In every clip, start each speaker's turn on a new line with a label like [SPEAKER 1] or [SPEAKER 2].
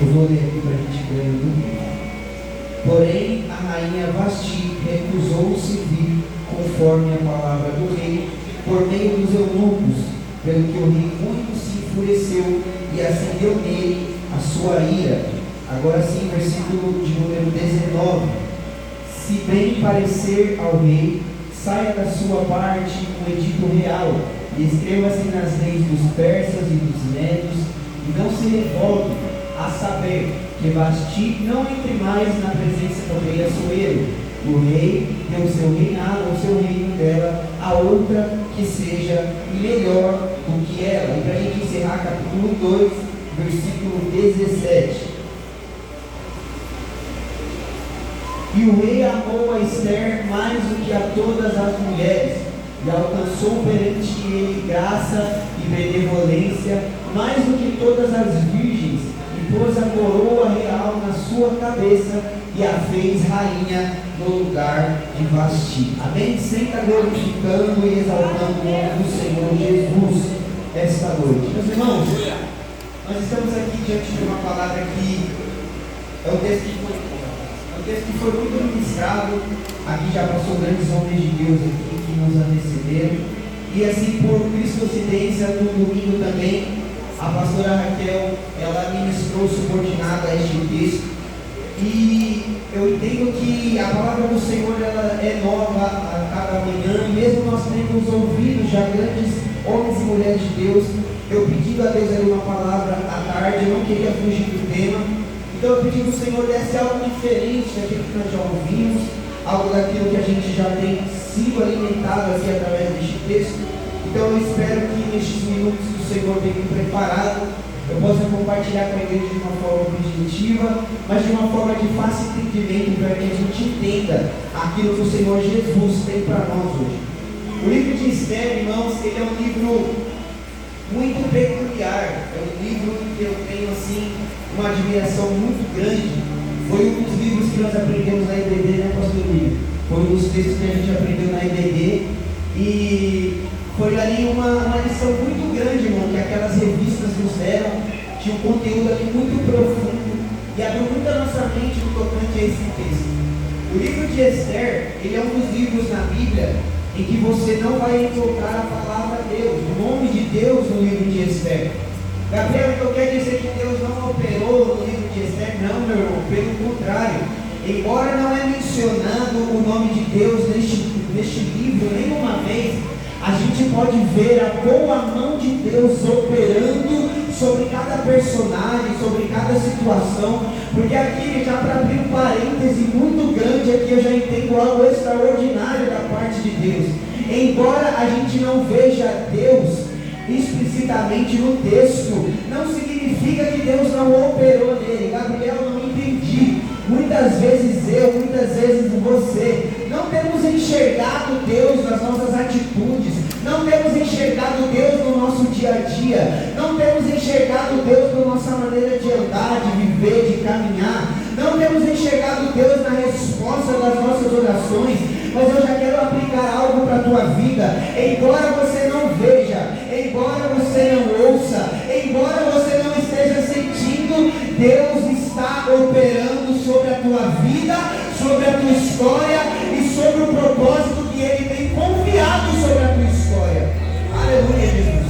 [SPEAKER 1] Eu vou ler aqui para a gente ler no livro. Porém, a rainha Vasti recusou-se vir conforme a palavra do rei, por meio dos eunucos, pelo que o rei muito se enfureceu e acendeu nele a sua ira. Agora sim, versículo de número 19. Se bem parecer ao rei, saia da sua parte um edito real, e escreva-se nas leis dos persas e dos médios, e não se revolte, a saber, que Vasti não entre mais na presença do rei Assuero. O rei deu seu reinado, o seu reino dela, a outra que seja melhor do que ela. E para a gente encerrar, capítulo 2, versículo 17. E o rei amou a Ester mais do que a todas as mulheres, e alcançou perante ele graça e benevolência mais do que todas as virgens, e pôs a coroa real na sua cabeça, e a fez rainha no lugar de Vasti. Amém? Sempre glorificando e exaltando o nome do Senhor Jesus esta noite. Meus irmãos, nós estamos aqui diante de uma palavra que é um texto que foi muito ministrado. Aqui já passou grandes homens de Deus aqui que nos antecederam. E assim, por cristocência, no domingo também, a pastora Raquel, ela ministrou subordinada a este texto. E eu entendo que a palavra do Senhor, ela é nova a cada manhã. E mesmo nós temos ouvido já grandes homens e mulheres de Deus, eu pedindo a Deus ali uma palavra à tarde, eu não queria fugir do tema. Então eu pedi que o Senhor desse algo diferente daquilo que nós já ouvimos, algo daquilo que a gente já tem sido alimentado aqui através deste texto. Então eu espero que nestes minutos que o Senhor tem me preparado, eu possa compartilhar com a igreja de uma forma objetiva, mas de uma forma de fácil entendimento, para que a gente entenda aquilo que o Senhor Jesus tem para nós hoje. O livro de Ester, irmãos, ele é um livro muito peculiar, é um livro que eu tenho assim uma admiração muito grande. Foi um dos livros que nós aprendemos na EBD, né, pastor Lívio? Foi um dos textos que a gente aprendeu na EBD, e foi ali uma lição muito grande, irmão, que aquelas revistas nos deram. Tinha um conteúdo aqui muito profundo e abriu muito a nossa mente no tocante a esse texto. O livro de Ester, ele é um dos livros na Bíblia em que você não vai encontrar a palavra Deus, o nome de Deus no livro de Ester. Gabriel, então quer dizer que Deus não operou no livro de Ester? Não, meu irmão, pelo contrário. Embora não é mencionado o nome de Deus neste livro nenhuma vez, a gente pode ver a boa mão de Deus operando sobre cada personagem, sobre cada situação, porque aqui, já para abrir um parêntese muito grande, aqui eu já entendo algo extraordinário da parte de Deus. Embora a gente não veja Deus explicitamente no texto, não significa que Deus não operou nele. Gabriel, não entendi. Muitas vezes eu, muitas vezes você, não temos enxergado Deus nas nossas atitudes, não temos enxergado Deus no nosso dia a dia, não temos enxergado Deus na nossa maneira de andar, de viver, de caminhar, não temos enxergado Deus na resposta das nossas orações. Mas eu já quero aplicar algo para a tua vida. Embora você não veja, embora você não ouça, embora você não esteja sentindo, Deus está operando sobre a tua vida, sobre a tua história e sobre o propósito que Ele tem confiado sobre a tua história. Aleluia, Jesus.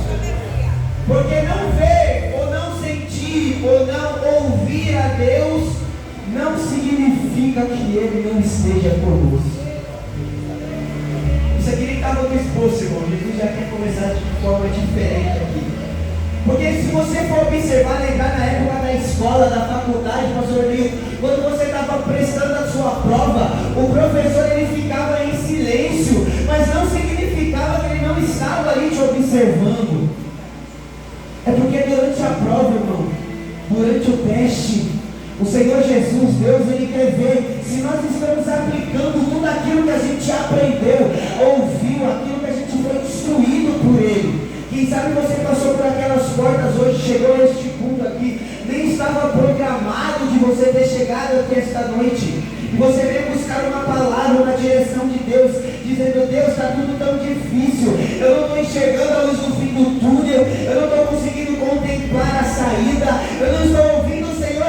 [SPEAKER 1] Porque não ver, ou não sentir, ou não ouvir a Deus, não significa que Ele não esteja conosco. Isso aqui nem estava no esposo, irmão. Jesus já quer começar de forma diferente aqui. Porque se você for observar, lembrar na época da escola, da faculdade, pastor Lio, quando você estava prestando a sua prova, o professor ele ficava em silêncio, mas não significava que ele não estava ali te observando. É porque durante a prova, irmão, durante o teste, o Senhor Jesus, Deus, Ele quer ver se nós estamos aplicando tudo aquilo que a gente aprendeu, ouviu, aquilo que a gente foi instruído por Ele. Quem sabe você passou por aquelas portas hoje, chegou a este culto aqui, nem estava programado de você ter chegado aqui esta noite, e você veio buscar uma palavra na direção de Deus, dizendo: Deus, está tudo tão difícil, eu não estou enxergando a luz do fim do túnel, eu não estou conseguindo contemplar a saída, eu não estou ouvindo o Senhor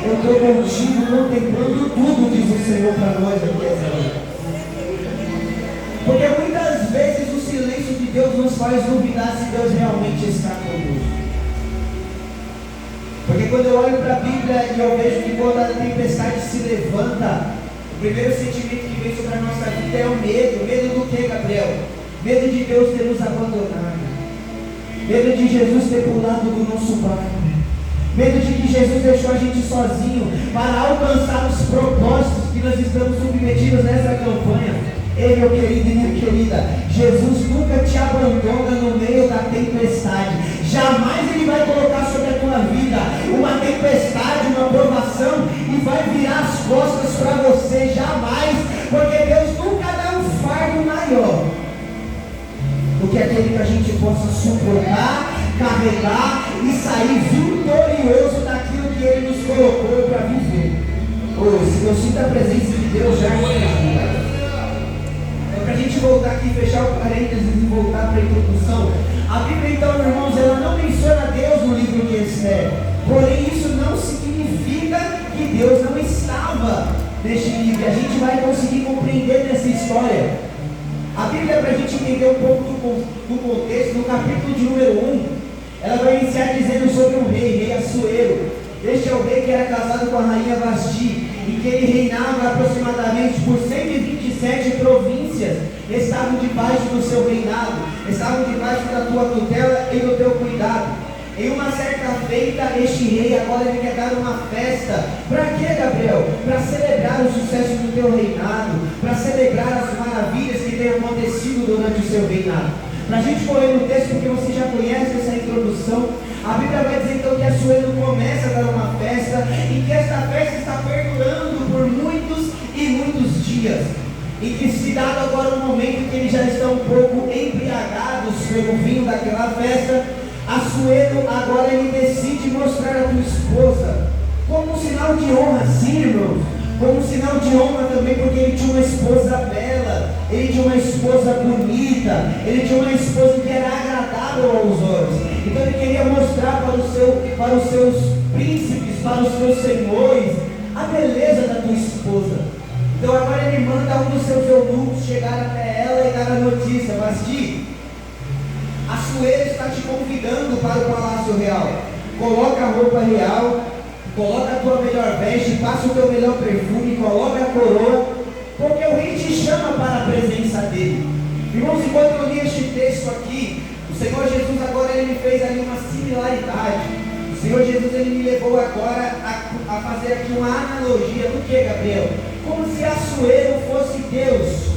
[SPEAKER 1] Eu estou contigo contemplando tudo, diz o Senhor para nós aqui essa noite. Porque muitas vezes o silêncio de Deus nos faz duvidar se Deus realmente está conosco. Porque quando eu olho para a Bíblia e eu vejo que quando a tempestade se levanta, o primeiro sentimento que vem sobre a nossa vida é o medo. Medo do que, Gabriel? Medo de Deus ter nos abandonado. Medo de Jesus ter pulado do nosso barco. Medo de que Jesus deixou a gente sozinho para alcançar os propósitos que nós estamos submetidos nessa campanha. Ei, meu querido e minha querida, Jesus nunca te abandona no meio da tempestade. Jamais Ele vai colocar sobre a tua vida uma tempestade, uma provação e vai virar as costas para você. Jamais, porque Deus nunca dá um fardo maior do que aquele que a gente possa suportar, carregar e sair vitorioso daquilo que Ele nos colocou para viver. Se eu sinto a presença de Deus já é para a gente voltar aqui, fechar o parênteses e voltar para a introdução. A Bíblia, então, irmãos, ela não menciona Deus no livro de Esther. Porém, isso não significa que Deus não estava neste livro. E a gente vai conseguir compreender nessa história. A Bíblia, para a gente entender um pouco do contexto, no capítulo de número 1, ela vai iniciar dizendo sobre um rei Assuero. Este é o rei que era casado com a rainha Vasti, e que ele reinava aproximadamente por 127 províncias, estavam debaixo do seu reinado, estavam debaixo da tua tutela e do teu cuidado. Em uma certa feita, este rei agora ele quer dar uma festa. Para quê, Gabriel? Para celebrar o sucesso do teu reinado, para celebrar as maravilhas que têm acontecido durante o seu reinado. Para a gente correr no texto, porque você já conhece essa introdução, a Bíblia vai dizer então que Assuero começa a dar uma festa, e que esta festa está perdurando por muitos e muitos dias. E que se dado agora um momento que eles já estão um pouco embriagados pelo vinho daquela festa, Assuero agora ele decide mostrar a tua esposa como um sinal de honra, sim, irmãos, como um sinal de honra também, porque ele tinha uma esposa bela, ele tinha uma esposa bonita, ele tinha uma esposa que era agradável aos olhos. Então ele queria mostrar para os seus príncipes, para os seus senhores, a beleza da tua esposa. Então agora ele manda um dos seus eunucos chegar até ela e dar a notícia: Vasti, Assuero está te convidando para o palácio real. Coloca a roupa real, coloca a tua melhor veste, passa o teu melhor perfume, coloca a coroa, porque o rei te chama para a presença dele. Irmãos, enquanto eu li este texto aqui, o Senhor Jesus agora ele me fez ali uma similaridade. O Senhor Jesus ele me levou agora a fazer aqui uma analogia do que, Gabriel? Como se Assuero fosse Deus,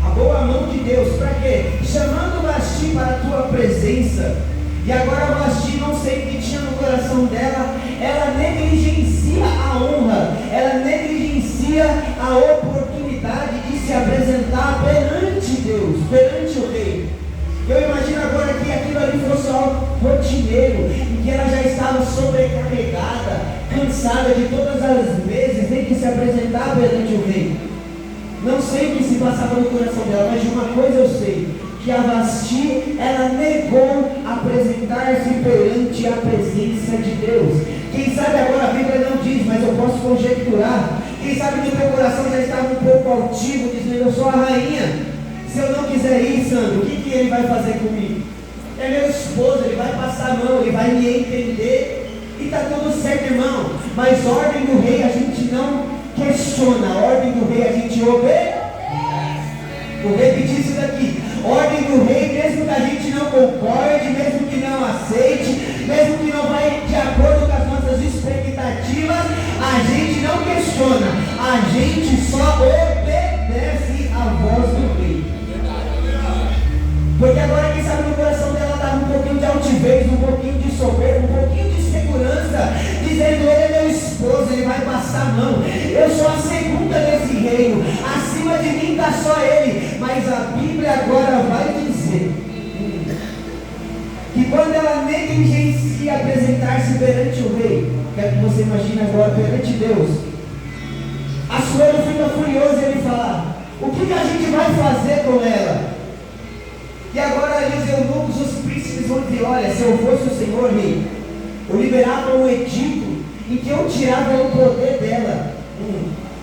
[SPEAKER 1] a boa mão de Deus. Para quê? Chamando Vasti para a tua presença. E agora Vasti, não sei o que tinha no coração dela, ela negligencia a honra, ela negligencia a oportunidade de se apresentar perante Deus, perante o rei. Eu imagino agora que aquilo ali fosse algo rotineiro, em que ela já estava sobrecarregada, cansada de todas as vezes ter que se apresentar perante o rei. Não sei o que se passava no coração dela, mas de uma coisa eu sei, que a Vasti, ela negou apresentar-se perante a presença de Deus. Quem sabe agora a Bíblia não diz, mas eu posso conjecturar. Quem sabe no teu coração já estava um pouco altivo, dizendo: eu sou a rainha. Se eu não quiser ir, Sandro, o que ele vai fazer comigo? É meu esposo, ele vai passar a mão, ele vai me entender, e está tudo certo, irmão. Mas ordem do rei a gente não questiona, a ordem do rei a gente obedece. Vou repetir isso daqui: ordem do rei, mesmo que a gente não concorde, mesmo que não aceite, mesmo que não vai de acordo com as nossas expectativas, a gente não questiona, a gente só obedece a voz do rei. Porque agora, quem sabe, no coração dela estava um pouquinho de altivez, um pouquinho de soberba, um pouquinho de segurança, dizendo: ele é meu esposo, ele vai passar a mão, eu sou a segunda desse reino, acima de mim está só ele. Mas a Bíblia agora vai dizer que quando ela negligencia apresentar-se perante o rei, quero que você imagine agora perante Deus, Assuero fica furioso e ele fala: o que a gente vai fazer com ela? E agora ali os eunucos, os príncipes vão dizer: olha, se eu fosse o Senhor rei, eu liberava um edito em que eu tirava o poder dela.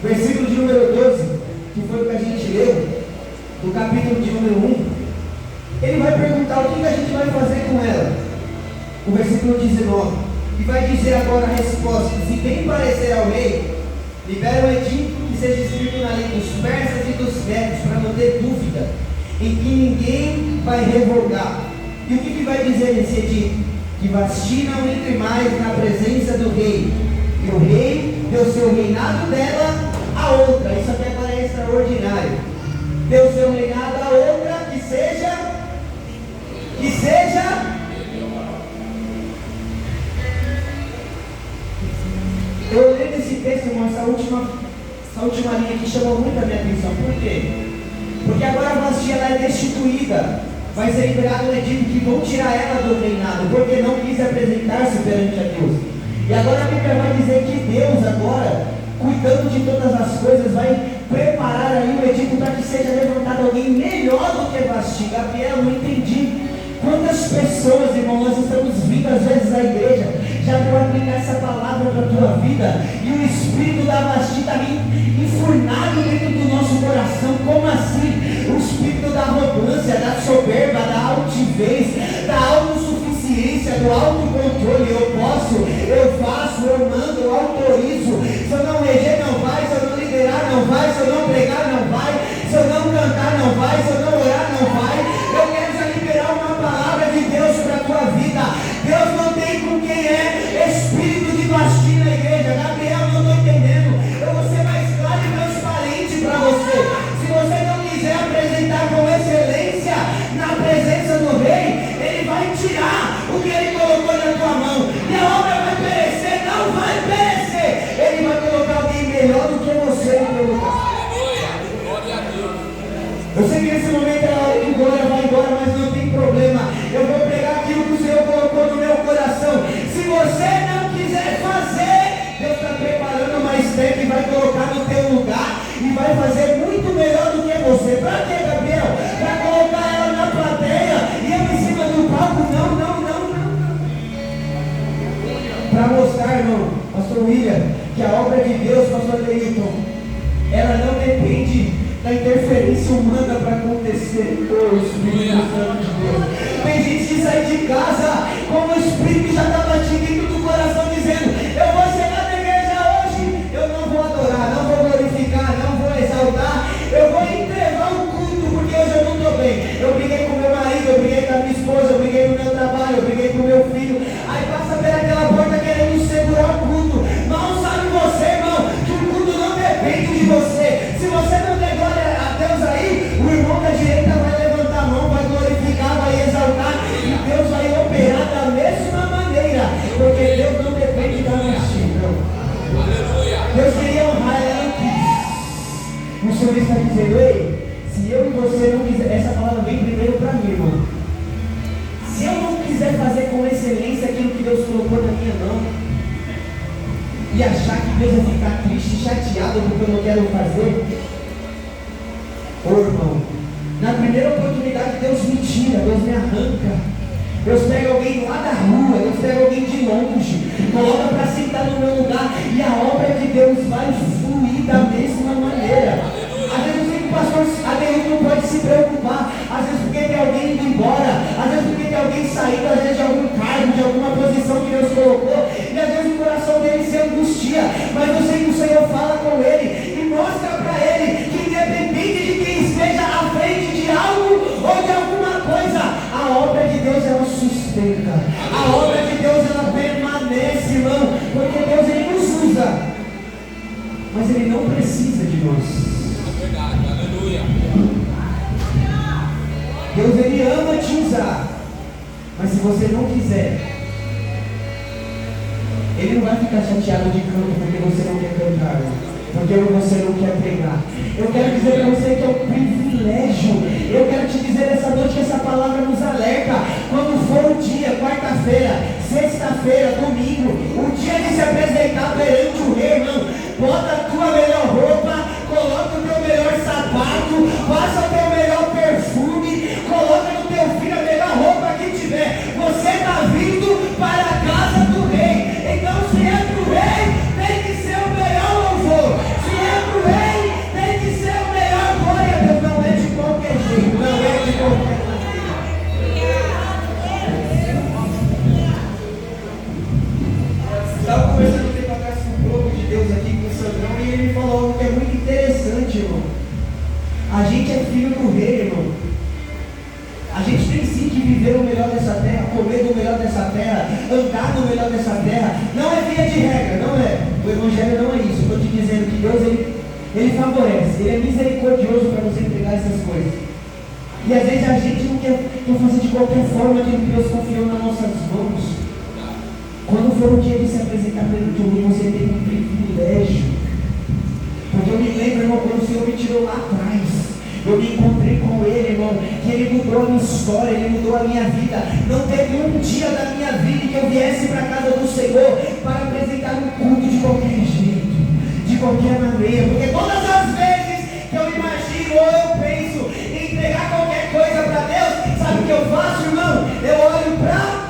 [SPEAKER 1] Versículo de número 12, que foi o que a gente leu, do capítulo de número 1, ele vai perguntar o que a gente vai fazer com ela. O versículo 19, e vai dizer agora a resposta: se bem parecer ao rei, libera o edito que seja escrito na lei dos persas e dos medos, para não ter dúvida, em que ninguém vai revogar. E o que vai dizer nesse edito? Que Vasti não entre mais na presença do rei, e o rei deu seu reinado dela a outra. Isso aqui agora é extraordinário. Deu seu reinado a outra que seja. Eu lendo esse texto, irmão, essa última linha aqui chamou muito a minha atenção. Por quê? Porque agora a Vasti ela é destituída. Vai ser liberado o edito que vão tirar ela do reinado, porque não quis apresentar-se perante a Deus. E agora a Bíblia vai dizer que Deus agora, cuidando de todas as coisas, vai preparar aí o edito para que seja levantado alguém melhor do que Vasti. Gabriel, não entendi. Quantas pessoas, irmão, nós estamos vindo às vezes à igreja, já para aplicar essa palavra para a tua vida, e o espírito da Vasti está enfurnado dentro do nosso coração. Como assim? O espírito da arrogância, da soberba, da altivez, da autossuficiência, do autocontrole. Eu posso, eu faço, eu mando, eu autorizo. Se eu não reger, não vai. Se eu não liderar, não vai. Se eu não pregar, não vai. Se eu não cantar, não vai. Se eu não orar, não vai. Eu quero já liberar uma palavra de Deus para a tua vida. Deus não tem com quem é espírito de Vasti na igreja. Gabriel, não estou entendendo. Eu vou ser mais claro e transparente para você. Se você não quiser apresentar com excelência na presença do rei, ele vai tirar o que ele colocou na tua mão. E a obra vai perecer, não vai perecer. Ele vai colocar alguém melhor do que você no teu lugar. Eu sei que nesse momento ela vai embora, mas não tem problema. Eu vou pregar aquilo que o Senhor colocou no meu coração. Se você não quiser fazer, Deus está preparando mais tempo e vai colocar no teu lugar e vai fazer muito melhor do que você. Para quê, Gabriel? Para colocar ela na plateia e eu em cima do palco? Não. Para mostrar, irmão, pastor William, que a obra de Deus, pastor Leilton, ela não depende da interferência humana para acontecer. O Espírito Santo de Deus. Tem gente que sai de casa como o Espírito já está batido dentro do coração, dizendo: eu vou chegar na igreja hoje, eu não vou adorar, não vou glorificar, não vou exaltar, eu vou entregar o culto porque hoje eu não estou bem. Eu briguei com meu marido, eu briguei com a minha esposa, eu briguei no meu trabalho, eu briguei com o meu filho. Aí passa pelaquela porta querendo segurar o culto. Mal sabe você, irmão, que o culto não depende de você. Se você não der glória a Deus aí, o irmão da direita vai levantar a mão, vai glorificar, vai exaltar, e Deus vai operar da mesma maneira, porque Deus não depende da Vasti, não. Deus queria honrar, ela não quis. O Senhor está dizendo: ei, se eu e você não quiser, essa palavra vem primeiro para mim, irmão. Se eu não quiser fazer com excelência aquilo que Deus colocou na minha mão, e achar que Deus vai ficar triste, chateado porque eu não quero fazer, ô irmão, na primeira oportunidade Deus me tira, Deus me arranca. Deus pega alguém lá da rua, Deus pega alguém de longe, coloca para sentar no meu lugar, e a obra de Deus vai fluir da mesma maneira. Às vezes eu sei que o pastor Adeilton não pode se preocupar, às vezes porque tem alguém indo embora, às vezes porque tem alguém saindo, às vezes de algum cargo, de alguma posição que Deus colocou, e às vezes o coração dele se angustia, mas eu sei que o Senhor fala com ele e mostra para ele que independente de quem esteja à frente de algo ou de alguma coisa, a obra de Deus ela sustenta, a obra de Deus ela permanece, irmão, porque Deus ele nos usa, mas ele não precisa de nós. Deus ele ama te usar, mas se você não quiser, ele não vai ficar chateado de canto porque você não quer cantar, porque você não quer pregar. Eu quero dizer para você que é um privilégio. Eu quero te dizer essa noite que essa palavra nos alerta. Quando for o dia, quarta-feira, sexta-feira, domingo, o dia de se apresentar perante o rei, irmão, bota a tua melhor roupa, coloca o teu melhor sapato, passa o teu melhor perfume, coloca no teu filho a melhor roupa que tiver. Você está vindo para a casa do rei. Então se é para o rei, aqui com o Sandrão e ele me falou algo que é muito interessante, irmão. A gente é filho do rei, irmão. A gente tem sim que viver o melhor dessa terra, comer do melhor dessa terra, andar no melhor dessa terra. Não é via de regra, não é. O Evangelho não é isso. Estou te dizendo que Deus, ele favorece, Ele é misericordioso para nos entregar essas coisas. E às vezes a gente não quer fazer de qualquer forma aquilo que Deus confiou nas nossas mãos. Quando for o dia de se apresentar perante o Senhor, você tem um privilégio. Porque eu me lembro, irmão, quando o Senhor me tirou lá atrás. Eu me encontrei com Ele, irmão, que Ele mudou a minha história, Ele mudou a minha vida. Não teve um dia da minha vida que eu viesse para a casa do Senhor para apresentar um culto de qualquer jeito, de qualquer maneira. Porque todas as vezes que eu imagino ou eu penso em entregar qualquer coisa para Deus, sabe o que eu faço, irmão? Eu olho para...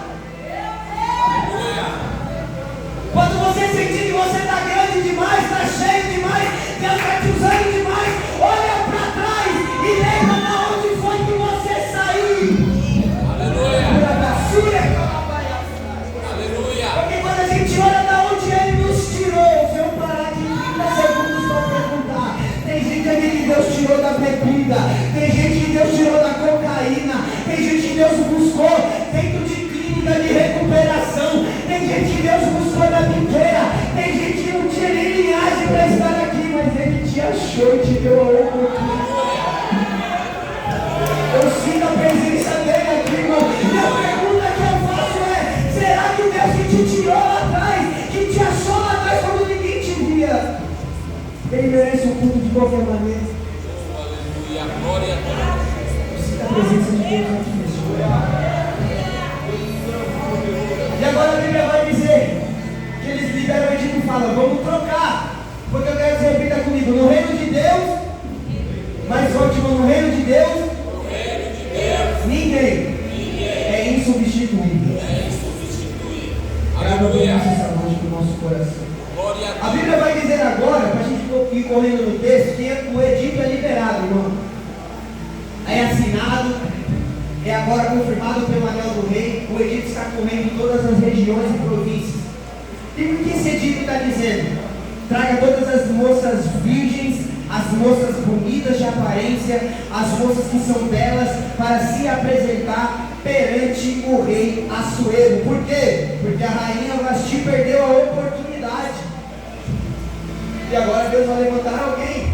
[SPEAKER 1] Quando você sentir que você está grande demais, está cheio demais, Deus está te usando demais, olha para trás e lembra de onde foi que você saiu. Aleluia. Aleluia. Porque quando a gente olha de onde Ele nos tirou, se eu parar de 30 segundos para perguntar, tem gente aqui que Deus tirou da bebida, tem gente que Deus tirou da cocaína, tem gente que Deus buscou dentro de clínica de recuperação, tem gente que Deus buscou da biqueira, tem gente que não tinha nem linhagem para estar aqui, mas Ele te achou e te deu a oportunidade. Eu sinto a presença dele aqui, irmão. E a pergunta que eu faço é: será que o Deus que te tirou lá atrás, que te achou lá atrás quando ninguém te via, Ele merece um culto de qualquer maneira? Aleluia, glória a Deus. Eu sinto a presença de Deus aqui nesse lugar. E agora a Bíblia vai dizer que eles liberam o Edito e falam: vamos trocar. Porque eu quero que você repita comigo: no reino de Deus, mais forte, no reino de Deus, ninguém é insubstituível. Grava bem essa noite para o nosso coração. A Bíblia vai dizer agora, para a gente ir correndo no texto, que o edito é liberado, irmão. É assinado, é agora confirmado pelo anel do rei. O edito está correndo em todas as regiões e províncias. E o que esse edito está dizendo? Traga todas as moças virgens, as moças bonitas de aparência, as moças que são belas, para se apresentar perante o rei Assuero. Por quê? Porque a rainha Vasti perdeu a oportunidade. E agora Deus vai levantar alguém.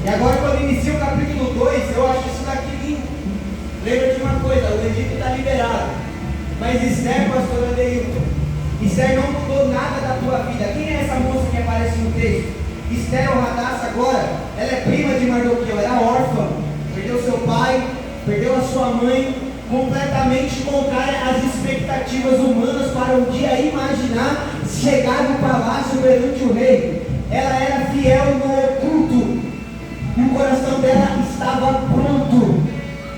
[SPEAKER 1] E agora, quando inicia o capítulo 2, eu acho isso daqui lindo. Lembra de uma coisa: o Egito está liberado, mas Esther, pastor Adeilton, Esther não mudou nada da tua vida. Quem é essa moça que aparece no texto? Esther Hadassah agora, ela é prima de Mardoqueu, ela era órfã, perdeu seu pai, perdeu a sua mãe, completamente contrária às expectativas humanas para um dia imaginar chegar no palácio perante o rei. Ela era fiel no oculto, e o coração dela estava pronto,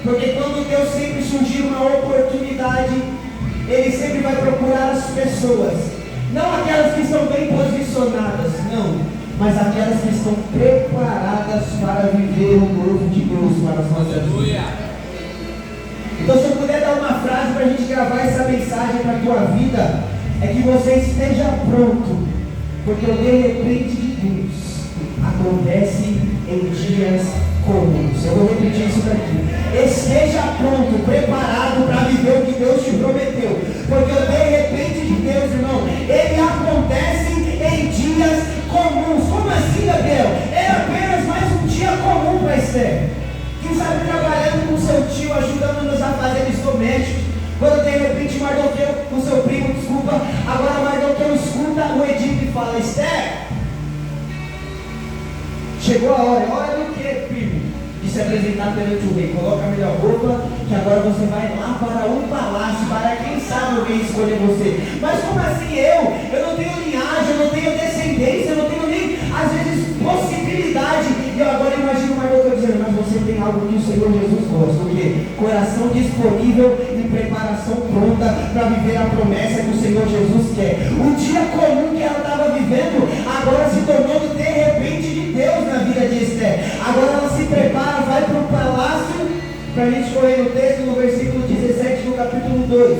[SPEAKER 1] porque quando Deus sempre surgir uma oportunidade, Ele sempre vai procurar as pessoas, não aquelas que estão bem posicionadas, não, mas aquelas que estão preparadas para viver o novo de Deus para as nossas vidas. Então, se eu puder dar uma frase para a gente gravar essa mensagem para a tua vida, é que você esteja pronto, porque o de repente de Deus acontece em dias comuns. Eu vou repetir isso daqui: esteja pronto, preparado para viver o que Deus te prometeu, porque o de repente de Deus, irmão, ele acontece em dias comuns. Como assim, Gabriel? Era apenas mais um dia comum para Esther. Quem sabe trabalhando com seu tio, ajudando nos afazeres domésticos, quando de repente Mardoqueu, com seu primo, desculpa, agora Mardoqueu escuta o edito e fala: Esther, chegou a hora do que, primo? De se apresentar perante o rei. Coloca a melhor roupa, que agora você vai lá para um palácio, para quem sabe o rei escolher você. Mas como assim eu não tenho linhagem, eu não tenho descendência, eu não tenho nem, às vezes, possibilidade. E eu agora imagino o Mardoqueu dizendo: mas você tem algo que o Senhor Jesus gosta, o quê? Coração disponível e preparação pronta para viver a promessa que o Senhor Jesus quer. O dia comum que ela estava vivendo, agora se tornou de repente de Deus na vida de Esther. Agora ela se prepara, vai para o palácio, para a gente correr no texto, no versículo 17 do capítulo 2.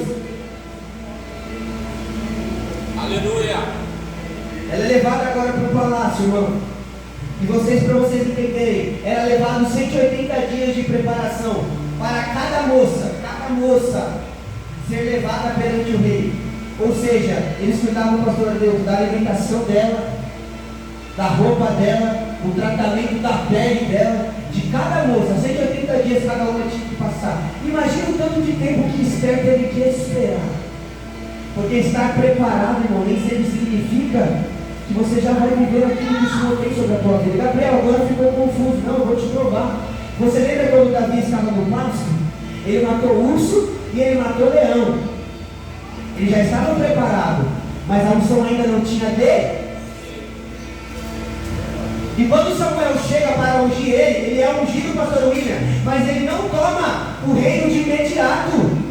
[SPEAKER 1] Aleluia! Ela é levada agora para palácio, irmão. E para vocês entenderem, era levado 180 dias de preparação para cada moça ser levada perante o rei. Ou seja, eles cuidavam, pastor Deus, da alimentação dela, da roupa dela, o tratamento da pele dela, de cada moça. 180 dias cada uma tinha que passar. Imagina o tanto de tempo que Esther teve que esperar. Porque estar preparado, irmão, nem sempre significa que você já vai viver aquilo que o Senhor tem sobre a tua vida. Gabriel, agora ficou confuso. Não, eu vou te provar. Você lembra quando Davi estava no pasto? Ele matou urso e ele matou leão. Ele já estava preparado, mas a unção ainda não tinha dele. E quando Samuel chega para ungir ele é ungido, pastor William, mas ele não toma o reino de imediato.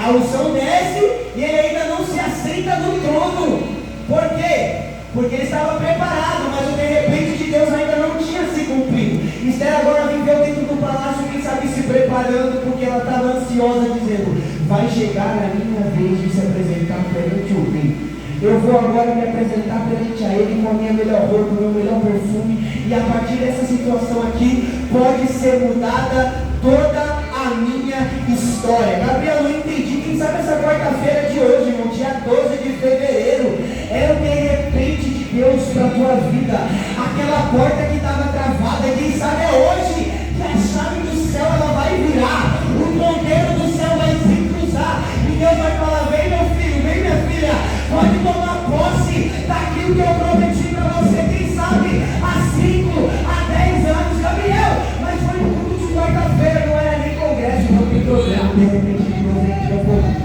[SPEAKER 1] A unção desce e ele ainda não se assenta no trono. Por quê? Porque ele estava preparado, mas o de repente de Deus ainda não tinha se cumprido. Esther agora viveu dentro do palácio, quem sabe se preparando, porque ela estava ansiosa, dizendo: vai chegar a minha vez de se apresentar perante o rei. Eu vou agora me apresentar perante a ele com a minha melhor roupa, o meu melhor perfume, e a partir dessa situação aqui, pode ser mudada toda a minha história. Gabriel, eu entendi. Quem sabe essa quarta-feira de hoje, irmão, dia 12 de fevereiro, é o de repente de Deus para a tua vida. Aquela porta que estava travada, quem sabe é hoje que a chave do céu ela vai virar, o ponteiro do céu vai se cruzar, e Deus vai falar: vem meu filho, vem minha filha, pode tomar posse daquilo que eu prometi para você. Quem sabe há 5, há 10 anos, Gabriel, mas foi no culto de quarta-feira, não era nem congresso, não tem problema, de repente Deus entra um pouco.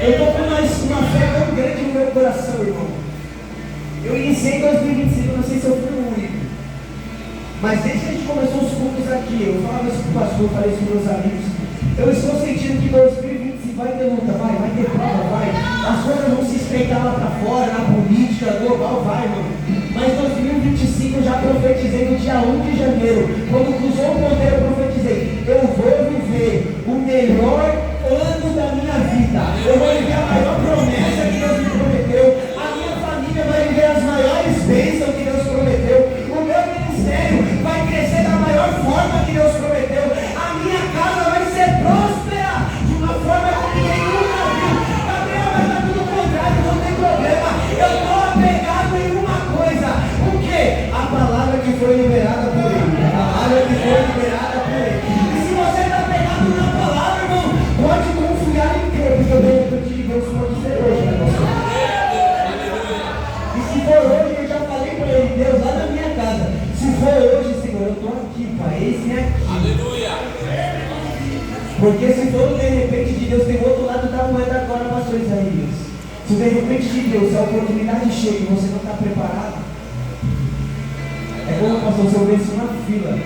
[SPEAKER 1] Eu estou com uma fé tão grande no meu coração, irmão. Eu iniciei em 2025, não sei se eu fui o único, mas desde que a gente começou os cultos aqui, eu falava isso com o pastor, falei isso com meus amigos, eu estou sentindo que 2025 vai ter luta, vai ter prova, vai. As coisas vão se estreitar lá para fora, na política global, vai, mano. Mas 2025 eu já profetizei no dia 1 de janeiro, quando cruzou o ponteiro, eu profetizei: eu vou viver o melhor ano da minha vida. Eu vou viver a maior promessa que Deus me prometeu. A minha família vai viver as maiores bênçãos que Deus prometeu. O meu ministério vai crescer da maior forma que Deus prometeu. A minha casa vai ser próspera de uma forma que ninguém nunca viu. Gabriel, mas está tudo contrário, não tem problema. Eu estou apegado em uma coisa. O quê? A palavra que foi liberada por ele. A palavra que foi liberada por ele. E se você está pegado na palavra, irmão, pode confiar em Deus, porque o repente de Deus pode ser hoje, né, pastor? E se for hoje, eu já falei para ele: Deus, lá na minha casa, se for hoje, Senhor, eu estou aqui, Pai, esse é aqui. Aleluia! Porque se for o de repente de Deus, tem o outro lado da moeda agora, pastor Isaías. Se de repente de Deus a oportunidade chega e você não está preparado, é como, pastor, se eu venço uma fila.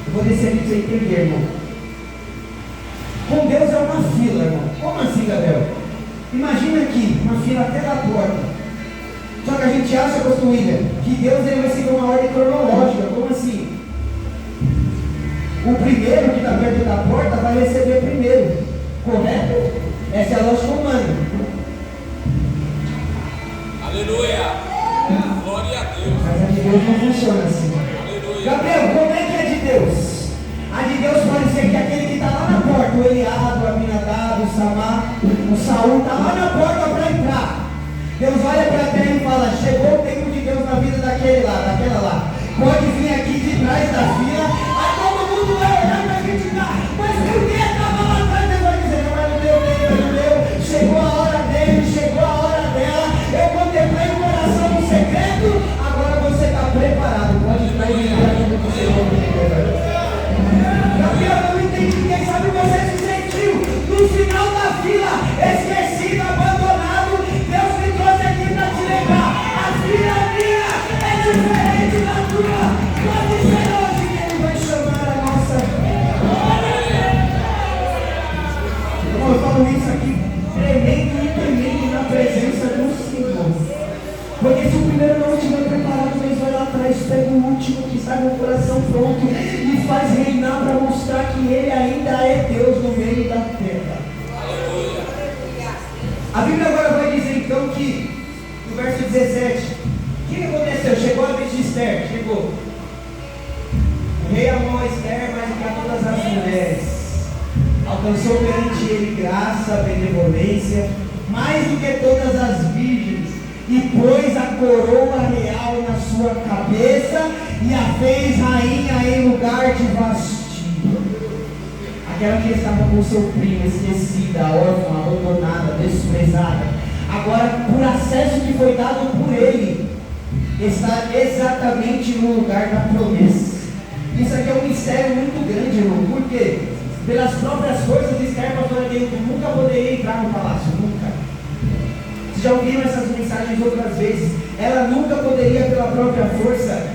[SPEAKER 1] Eu vou descer aqui para você entender, irmão. Com Deus é uma fila, irmão. Como assim, Gabriel? Imagina aqui, uma fila até da porta. Só que a gente acha, pastor William, que Deus ele vai seguir uma ordem cronológica. Como assim? O primeiro que está perto da porta vai receber primeiro. Correto? Essa é a lógica humana.
[SPEAKER 2] Aleluia! Glória a Deus.
[SPEAKER 1] Mas a de Deus não funciona assim.
[SPEAKER 2] Aleluia.
[SPEAKER 1] Gabriel, como é que é de Deus? A de Deus pode ser que aquele que está lá na porta, o Eliabe, o Aminadab, o Samar, o Saul, está lá na porta para entrar. Deus olha para a terra e fala: chegou o tempo de Deus na vida daquele lá, daquela lá. Pode vir aqui de trás da fila. Aí todo mundo vai olhar para criticar. Mas por que estava lá atrás? Deus vai dizer: não, mas não deu tempo, não deu. Chegou a hora dele, chegou a hora dela. Eu contemplei o coração no secreto. Agora você está preparado. Pode entrar e virar aquilo que o Senhor tem. Gabriel, eu não entendi. Quem sabe você se sentiu no final da fila, esquecido, abandonado. Deus me trouxe aqui para te lembrar: a fila minha é diferente da tua. Pode ser hoje que Ele vai chamar a nossa. Irmão, eu falo isso aqui tremendo e tremendo na presença do Senhor. Porque se o primeiro não estiver preparado, Deus vai lá atrás, pega o último que está com o coração pronto e faz reinar para mostrar que Ele ainda é Deus no meio da terra. A Bíblia agora vai dizer então que, no verso 17. O que aconteceu? Chegou a vez de Esther, chegou. O rei amou a Esther mais do que a todas as mulheres. Alcançou perante ele graça, benevolência, mais do que todas as virgens, e pôs a coroa real na sua cabeça, e a fez rainha em lugar de Vasti. Aquela que estava com seu primo, esquecida, órfã, abandonada, desprezada, agora, por acesso que foi dado por ele, está exatamente no lugar da promessa. Isso aqui é um mistério muito grande, irmão. Por quê? Pelas próprias forças, Esther, pastora Neilton, nunca poderia entrar no palácio, nunca. Vocês já ouviram essas mensagens outras vezes? Ela nunca poderia, pela própria força,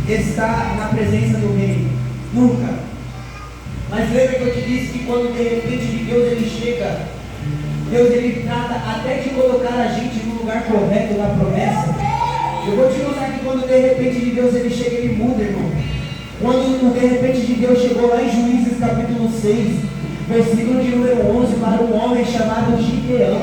[SPEAKER 1] estar na presença do rei. Nunca. Mas lembra que eu te disse que quando de repente de Deus ele chega, Deus ele trata até de colocar a gente no lugar correto da promessa. Eu vou te mostrar que quando de repente de Deus ele chega, ele muda, irmão. Quando de repente de Deus chegou lá em Juízes capítulo 6, versículo de número 11, para um homem chamado Gideão.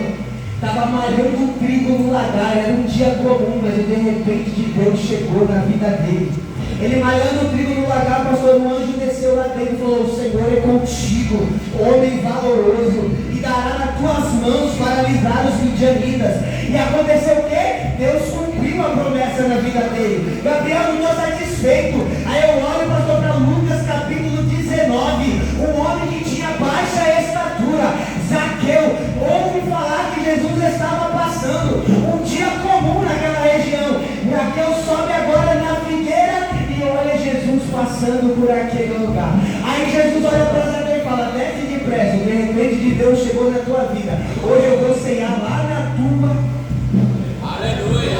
[SPEAKER 1] Estava malhando trigo no lagar, era um dia comum, mas de repente de Deus chegou na vida dele. Ele malhando trigo no lagar, pastor, um anjo desceu lá dentro e falou: o Senhor é contigo, homem valoroso, e dará nas tuas mãos para livrar os midianitas. E aconteceu o quê? Deus cumpriu a promessa na vida dele. Gabriel não estou satisfeito. Aí eu olho, pastor, para Lucas capítulo 19, um homem que tinha baixa estatura, Zaqueu, ouve falar que Jesus estava passando, um dia comum naquela região. Zaqueu sobe agora na figueira e olha Jesus passando por aquele lugar. Aí Jesus olha para Zaqueu e fala: desce depressa, de repente de Deus chegou na tua vida. Hoje eu vou ceiar lá na tumba.
[SPEAKER 2] Aleluia.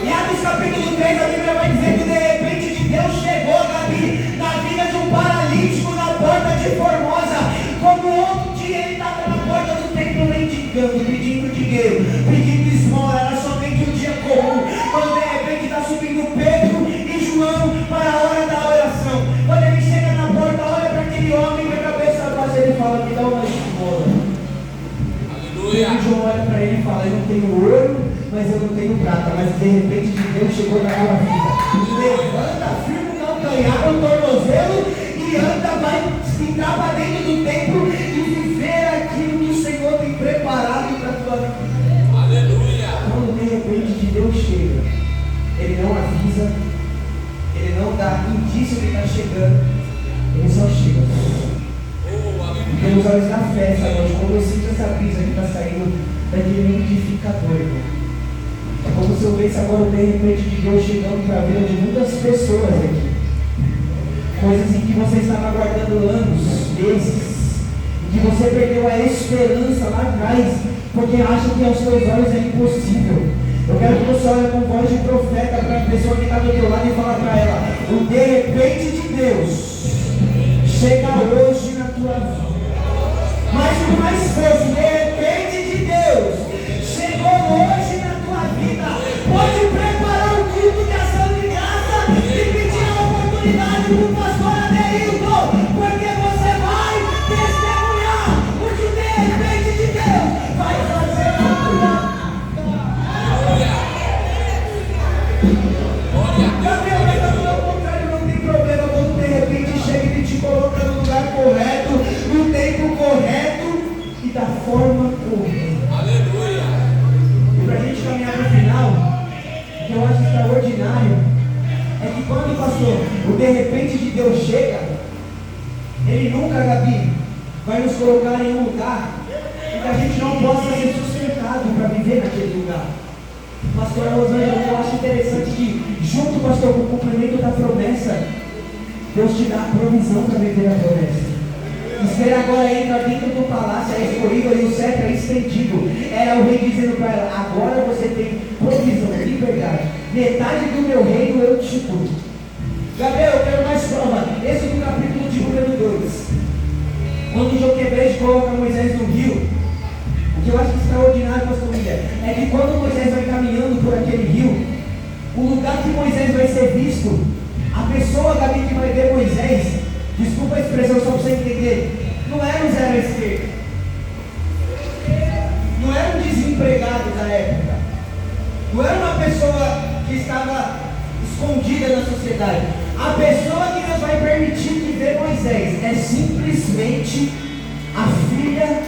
[SPEAKER 1] E Atos capítulo 3, a Bíblia vai dizer que de repente de Deus chegou, Gabi, na vida de um paralítico na porta de Formosa. Como outro dia ele estava na porta do templo mendigando, pedindo dinheiro, pedindo esmola. Era somente um dia comum. Quando de repente está subindo Pedro e João para a hora da oração. Quando ele chega na porta, olha para aquele homem com a cabeça baixa, ele fala: me dá uma esmola.
[SPEAKER 2] Aleluia.
[SPEAKER 1] E João olha para ele e fala: eu não tenho ouro, mas eu não tenho prata, mas de repente Deus chegou na tua vida. Levanta, firma o calcanhar, o tornozelo e anda, vai entrar para dentro do templo e viver aquilo que o Senhor tem preparado para a tua vida.
[SPEAKER 2] Aleluia.
[SPEAKER 1] Quando de repente Deus chega, ele não avisa, ele não dá indício que está chegando, ele só chega. Porque nos olhos da fé essa noite, quando eu sinto essa brisa que está saindo daquele liquidificador, irmão. É como se eu visse agora de repente de Deus chegando para a vida de muitas pessoas aqui. Coisas em que você estava aguardando anos, meses, em que você perdeu a esperança lá atrás, porque acha que aos seus olhos é impossível. Eu quero que você olhe com voz de profeta para a pessoa que está do teu lado e fala para ela: o de repente de Deus chega hoje na tua vida. Mas o mais forte, de repente de Deus chegou hoje na tua vida. Pode preparar o culto de ação de graça e pedir a oportunidade para o pastor Adeilton, porque você vai testemunhar o que de repente de Deus vai fazer na tua vida. Gabriel, mas ao contrário, não tem problema quando de repente chega e ele te coloca no lugar correto, no tempo correto e da forma correta.
[SPEAKER 2] Aleluia.
[SPEAKER 1] E para a gente caminhar para o final, o que eu acho extraordinário é que quando, pastor, o de repente de Deus chega, ele nunca, Gabi, vai nos colocar em um lugar em que a gente não possa ser sustentado para viver naquele lugar. Pastor Rosângela, eu acho interessante que, junto, pastor, com o cumprimento da promessa, Deus te dá a provisão para viver a promessa. Esther agora entra dentro do palácio, é escolhido e o cetro é estendido. Era o rei dizendo para ela: agora você tem provisão, liberdade. Metade do meu reino eu te dou. Gabriel, eu quero mais prova. Esse do capítulo de número 2. Quando Joquebede coloca Moisés no rio, o que eu acho extraordinário, pastor Miguel, é que quando Moisés vai caminhando por aquele rio, o lugar que Moisés vai ser visto, a pessoa, Gabi, que vai ver Moisés, desculpa a expressão só para você entender, não era um zero à esquerda, não era um desempregado da Não era uma pessoa que estava escondida na sociedade. A pessoa que Deus vai permitir que vê Moisés é simplesmente a filha.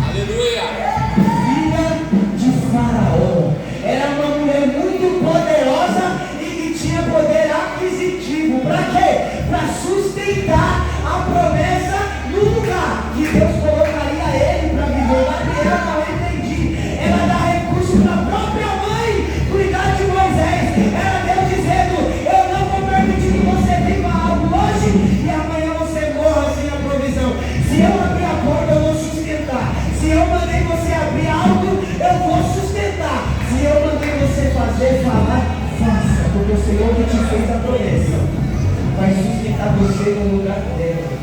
[SPEAKER 2] Aleluia.
[SPEAKER 1] Filha de Faraó. Era uma mulher muito poderosa e que tinha poder aquisitivo. Para quê? Para sustentar a promessa no lugar que Deus colocaria ele para viver. Gabriela não entendi. Ela dá recurso para a própria mãe cuidar de Moisés. Era Deus dizendo: eu não vou permitir que você viva algo hoje e amanhã você morra sem a provisão. Se eu abrir a porta, eu vou sustentar. Se eu mandei você abrir algo, eu vou sustentar. Se eu mandei você fazer, falar, faça. Porque o Senhor que te fez a promessa vai sustentar você no lugar dela.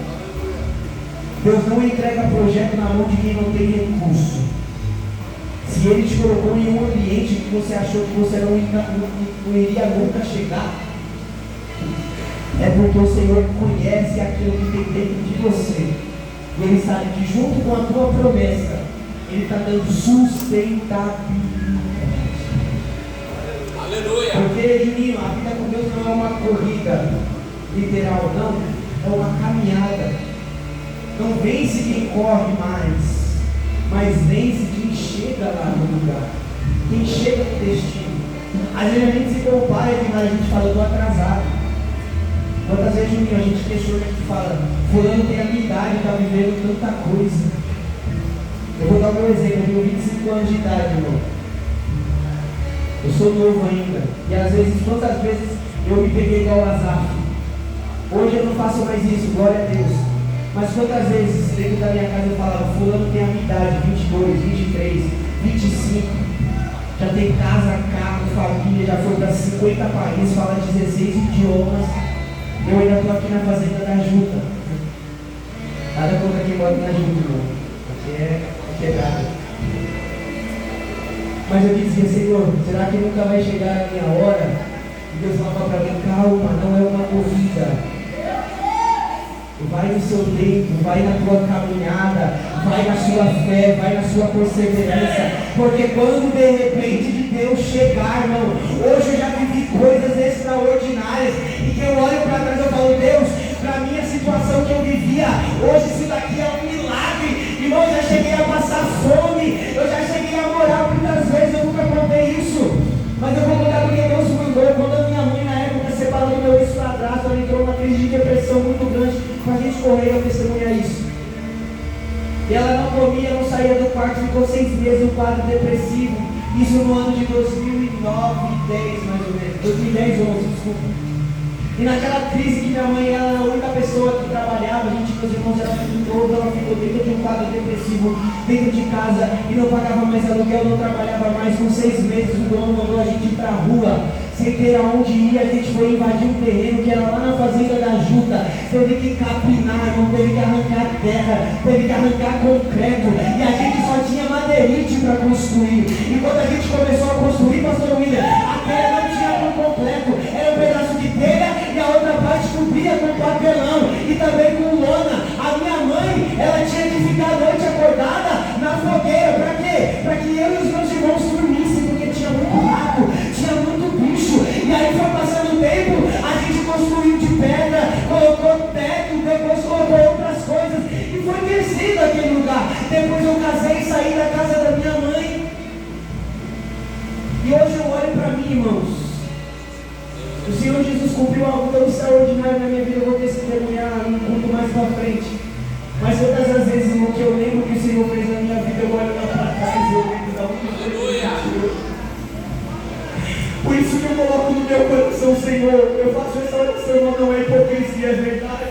[SPEAKER 1] Deus não entrega projeto na mão de quem não tem recurso. Se Ele te colocou em um ambiente que você achou que você não iria nunca chegar, é porque o Senhor conhece aquilo que tem dentro de você. E Ele sabe que junto com a tua promessa, Ele está dando sustentabilidade.
[SPEAKER 2] Aleluia.
[SPEAKER 1] Porque, Juninho, a vida com Deus não é uma corrida literal, não. É uma caminhada. Não vence quem corre mais, mas vence quem chega lá no lugar, quem chega no destino. Às vezes a gente se compara demais, a gente fala: eu estou atrasado. Quantas vezes, Juninho, a gente questiona e fala: fulano tem a minha idade, está vivendo tanta coisa. Eu vou dar o meu exemplo: eu tenho 25 anos de idade, irmão. Eu sou novo ainda. E às vezes, quantas vezes eu me peguei igual o Azar. Hoje eu não faço mais isso, glória a Deus. Mas quantas vezes dentro da minha casa eu falava: fulano tem a minha idade, 22, 23, 25. Já tem casa, carro, família, já foi para 50 países, fala 16 idiomas. Eu ainda estou aqui na fazenda da Juta. Nada contra quem mora na Juta, irmão. Aqui é quebrada. Mas eu dizia: Senhor, será que nunca vai chegar a minha hora? E Deus falava para mim: calma, não é uma corrida. Vai no seu tempo, vai na tua caminhada, vai na sua fé, vai na sua perseverança. Porque quando de repente de Deus chegar, irmão, hoje eu já vivi coisas extraordinárias e que eu olho para trás e eu falo: Deus, para minha situação que eu vivia, hoje isso daqui é um milagre. Irmão, eu já cheguei a passar fome, eu já cheguei a morar muitas vezes, eu nunca contei isso. Mas eu vou contar porque Deus mandou. Quando a minha mãe, na época, separou do meu ex-padrasto, ela entrou numa crise de depressão muito grande, para a gente correr a testemunhar isso. E ela não comia, não saía do quarto, ficou 6 meses no quadro depressivo. Isso no ano de 2009, 10 mais ou menos. 2010, 11, desculpa. E naquela crise que minha mãe era a única pessoa que trabalhava, a gente, meus irmãos, ela ficou dentro de um quadro depressivo, dentro de casa, e não pagava mais aluguel, não trabalhava mais. Com 6 meses o dono mandou a gente ir para a rua, sem ter aonde ir. A gente foi invadir um terreno que era lá na fazenda da Juta. Teve que capinar, irmão, teve que arrancar terra, teve que arrancar concreto, e a gente só tinha madeirite para construir. E quando a gente começou a construir, pastor William, a telha não tinha por completo, era um pedaço de telha e a outra parte cobria com papelão e também com lona. A minha mãe, ela tinha que ficar a noite acordada na fogueira. Para quê? Para que eu e os meus irmãos dormissem, porque tinha muito rato, tinha muito bicho. E aí foi passando o tempo, a gente construiu de pedra, colocou teto, depois colocou outras coisas e foi crescendo aquele lugar. Depois eu casei e saí da casa da minha mãe. E hoje eu olho para mim, irmãos. O Senhor Jesus cumpriu algo tão extraordinário na minha vida. Eu vou testemunhar um pouco mais para frente. Mas todas as vezes, irmão, que eu lembro que o Senhor fez na minha vida, eu olho lá para trás e eu lembro da última. Por isso que eu coloco no meu coração: Senhor, eu faço essa oração, não é hipocrisia, é verdade.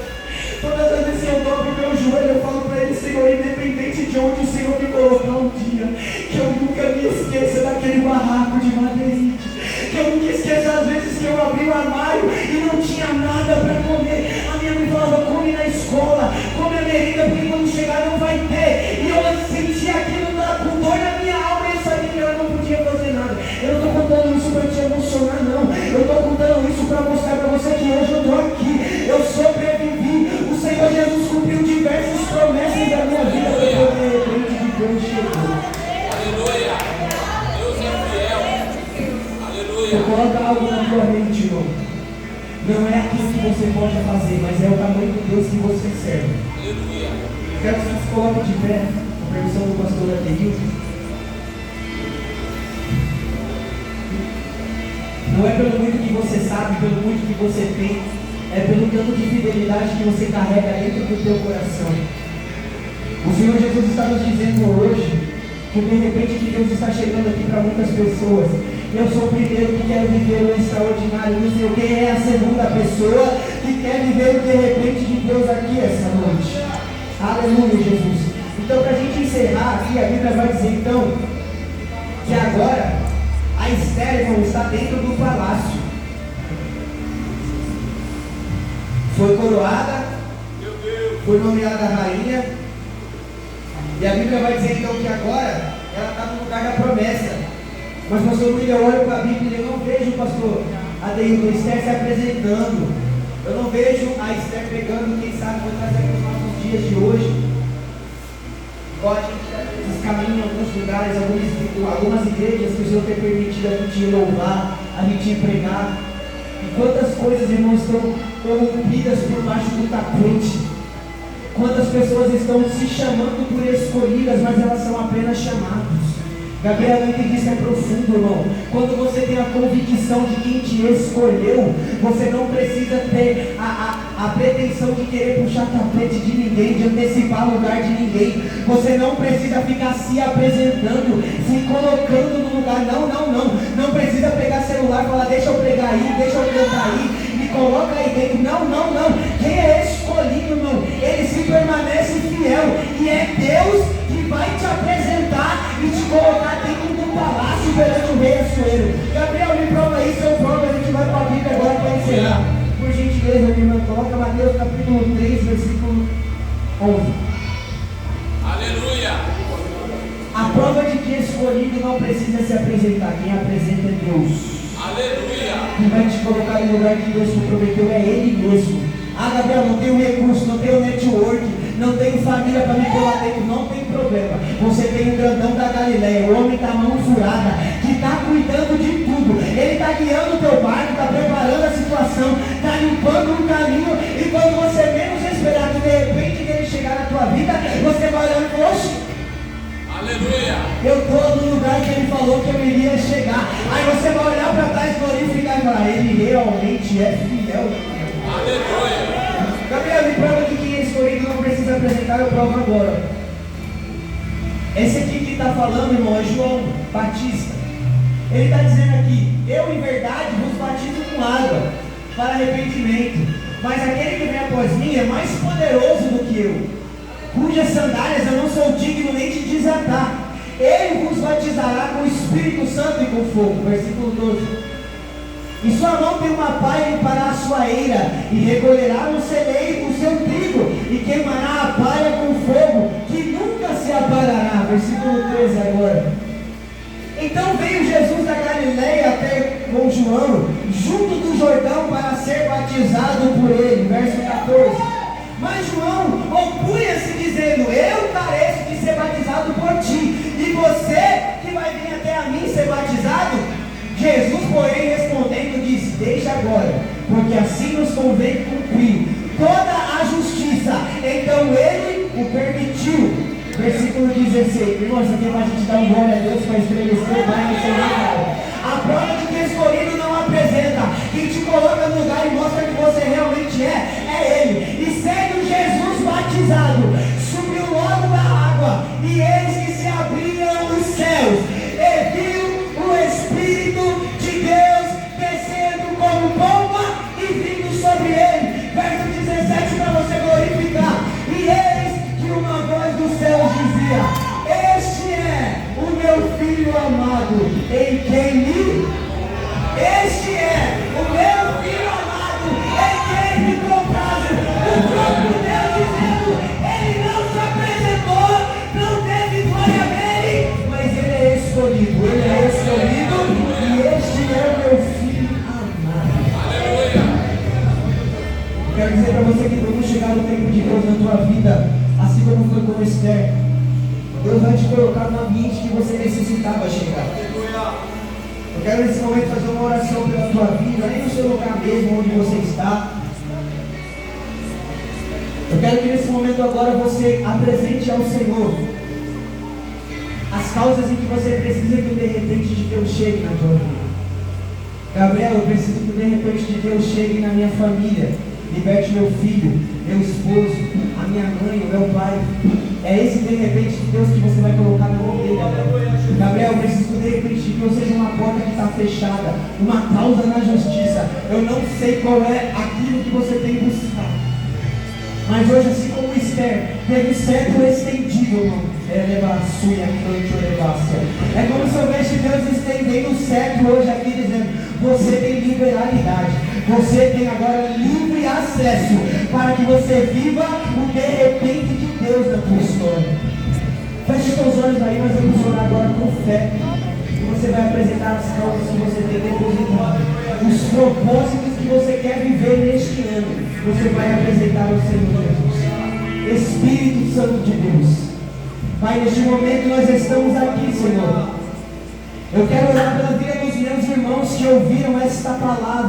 [SPEAKER 1] Todas as vezes que eu dobro o meu joelho, eu falo para Ele: Senhor, independente de onde o Senhor me colocar um dia, que eu nunca me esqueça daquele barraco de madeirite. Que eu nunca esqueça as vezes que eu abri o armário e não tinha nada para comer. A minha mãe falava: come na escola, come a merenda, porque quando chegar não vai ter. E eu sentia aquilo com dor na minha alma, e eu sabia que eu não podia fazer nada. Eu não estou contando isso para te emocionar, não. Eu estou contando isso para mostrar para você que hoje eu estou aqui. Eu sobrevivi. O Senhor Jesus cumpriu diversas promessas da minha vida. Porque de repente de Deus chegou.
[SPEAKER 2] Aleluia. Deus
[SPEAKER 1] Então coloca algo na tua mente, irmão. Não é aquilo que você pode fazer, mas é o tamanho do Deus que você serve.
[SPEAKER 2] Aleluia.
[SPEAKER 1] Quero que você se coloque de pé, com a permissão do pastor Adeildo. Não é pelo muito que você sabe, pelo muito que você tem, é pelo tanto de fidelidade que você carrega dentro do teu coração. O Senhor Jesus está nos dizendo hoje que de repente que Deus está chegando aqui para muitas pessoas. Eu sou o primeiro que quero viver o extraordinário do Senhor. Quem é a segunda pessoa que quer viver o de repente de Deus aqui essa noite? Aleluia, Jesus. Então, para a gente encerrar aqui, a Bíblia vai dizer então que agora a Esther, irmão, está dentro do palácio. Foi coroada, foi nomeada rainha. E a Bíblia vai dizer então que agora ela está no lugar da promessa. Mas pastor William, eu olho para a Bíblia e eu não vejo o pastor Adeildo, Esther se apresentando. Eu não vejo a Esther pegando, quem sabe, vou trazer para os nossos dias de hoje. Pode, a gente caminha em alguns lugares, algumas igrejas que o Senhor tem permitido a gente louvar, a gente pregar. E quantas coisas, irmãos, estão corrompidas por baixo do tapete. Quantas pessoas estão se chamando por escolhidas, mas elas são apenas chamados. Gabriel, eu entendi, isso é profundo, irmão. Quando você tem a convicção de quem te escolheu, você não precisa ter a pretensão de querer puxar tapete de ninguém, de antecipar lugar de ninguém. Você não precisa ficar se apresentando, se colocando no lugar. Não precisa pegar celular e falar, deixa eu pregar aí, deixa eu cantar aí, me coloca aí dentro. Não. Quem é escolhido, irmão, ele se permanece fiel. E é Deus que vai te apresentar e te colocar dentro do palácio perante o rei Assuero. Gabriel, me prova isso, eu provo. A gente vai para a Bíblia agora para encerrar. Por gentileza, minha irmã, coloca Mateus capítulo 3, versículo 11.
[SPEAKER 2] Aleluia.
[SPEAKER 1] A prova de que escolhido não precisa se apresentar, quem apresenta é Deus.
[SPEAKER 2] Aleluia.
[SPEAKER 1] Quem vai te colocar no lugar que Deus te prometeu é Ele mesmo. Ah, Gabriel, não tenho recurso, não tenho network, não tenho família para me pôr lá dentro, não tem problema. Você tem o grandão da Galileia, o homem da mão furada, que está cuidando de tudo. Ele está guiando o teu barco, está preparando a situação, está limpando o caminho. E quando você menos esperar que de repente ele chegar na tua vida, você vai olhando e oxe,
[SPEAKER 2] aleluia,
[SPEAKER 1] eu estou no lugar que ele falou que eu iria chegar. Aí você vai olhar para trás, glorificar e falar, ele realmente é fiel.
[SPEAKER 2] aleluia.
[SPEAKER 1] Gabriel, me prova que quem é escolhido não precisa apresentar, eu provo agora. Esse aqui que está falando, irmão, é João Batista. Ele está dizendo aqui, eu em verdade vos batizo com água para arrependimento, mas aquele que vem após mim é mais poderoso do que eu, cujas sandálias eu não sou digno nem de desatar. Ele vos batizará com o Espírito Santo e com fogo. Versículo 12. Em sua mão tem uma pá e limpará a sua eira, e recolherá no celeiro o seu trigo, e queimará a palha com fogo, que nunca se apagará. Versículo 13 agora. Então veio Jesus da Galileia até com João, junto do Jordão, para ser batizado por ele. Verso 14. Mas João opunha-se dizendo, eu careço de ser batizado por ti, e você que vai vir até a mim ser batizado? Jesus, porém, respondendo, disse, deixa agora, porque assim nos convém cumprir toda a justiça. Então ele o permitiu. Versículo 16. Irmãos, isso aqui é para a gente dar um glória a Deus, para estremecer, vai no seu lugar. A prova de que escolhido não apresenta, quem te coloca no lugar e mostra que você realmente é ele. E sendo Jesus batizado, subiu logo da água, e eis que se abriram os céus, e viu o Espírito de Deus descendo como pomba e vindo sobre ele. Verso 17 para você glorificar. E eis que uma voz dos céus dizia, este é o meu Filho amado, em quem me... Este é o meu Filho amado, em quem me comprazo. O próprio Deus dizendo, ele não se apresentou, não teve glória nele, mas ele é escolhido, e este é o meu Filho amado.
[SPEAKER 2] Aleluia.
[SPEAKER 1] Quero dizer para você que quando chegar o tempo de Deus na tua vida, assim como foi com Esther, Deus vai te colocar no ambiente que você necessitava chegar. Eu quero nesse momento fazer uma oração pela tua vida, nem no seu lugar mesmo onde você está. Eu quero que nesse momento agora você apresente ao Senhor as causas em que você precisa que o de repente de Deus chegue na tua vida. Gabriel, eu preciso que o de repente de Deus chegue na minha família. Liberte meu filho, meu esposo, a minha mãe, o meu pai. É esse de repente de Deus que você vai colocar na mão dele. Gabriel, eu preciso que de repente de Deus seja uma porta que está fechada, uma causa na justiça. Eu não sei qual é aquilo que você tem buscado. Mas hoje, assim como Esther, teve o cetro estendido, irmão. É como se houvesse Deus estendendo o cetro hoje aqui, dizendo: você tem liberalidade, você tem agora livre acesso para que você viva o de repente de Deus na tua história. Feche seus olhos aí, nós vamos orar agora com fé. E você vai apresentar as causas que você tem depositado, os propósitos que você quer viver neste ano. Você vai apresentar ao Senhor Jesus. Espírito Santo de Deus, Pai, neste momento nós estamos aqui, Senhor. Eu quero orar pela vida dos meus irmãos que ouviram esta palavra.